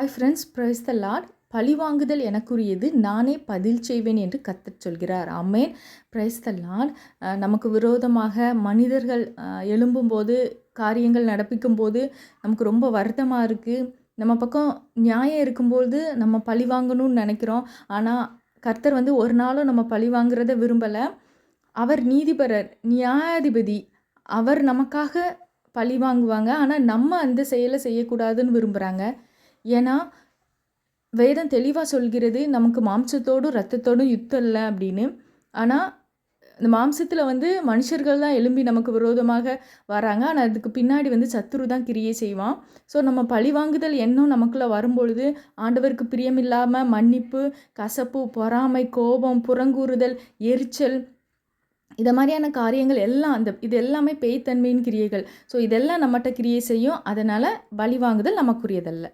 Hi friends, praise the lord. பழிவாங்குதல் எனக்குரியது, நானே பதில் செய்வேன் என்று கர்த்தர் சொல்கிறார். ஆமென். Praise the lord. நமக்கு விரோதமாக மனிதர்கள் எழும்பும்போது, காரியங்கள் நடப்பிக்கும்போது நமக்கு ரொம்ப வருத்தமாக இருக்குது. நம்ம பக்கம் நியாயம் இருக்கும்போது நம்ம பழி வாங்கணும்னு நினைக்கிறோம். ஆனால் கர்த்தர் ஒரு நாளும் நம்ம பழி வாங்குறத விரும்பலை. அவர் நீதிபரர், நியாயாதிபதி. அவர் நமக்காக பழி வாங்குவாங்க. ஆனால் நம்ம அந்த செயலை செய்யக்கூடாதுன்னு விரும்புகிறாங்க. ஏன்னா வேதம் தெளிவாக சொல்கிறது, நமக்கு மாம்சத்தோடும் இரத்தத்தோடும் யுத்தம் இல்லை அப்படின்னு. ஆனால் இந்த மாம்சத்தில் மனுஷர்கள் தான் எழும்பி நமக்கு விரோதமாக வராங்க. ஆனால் அதுக்கு பின்னாடி சத்துரு தான் கிரியை செய்வான். ஸோ நம்ம பழிவாங்குதல் எண்ணம் நமக்குள்ளே வரும்பொழுது ஆண்டவருக்கு பிரியமில்லாமல் மன்னிப்பு, கசப்பு, பொறாமை, கோபம், புறங்கூறுதல், எரிச்சல், இதை மாதிரியான காரியங்கள் எல்லாம் இது எல்லாமே பேய்த்தன்மையின் கிரியைகள். ஸோ இதெல்லாம் நம்மகிட்ட கிரியை செய்யும். அதனால் பழிவாங்குதல் நமக்குரியதல்ல.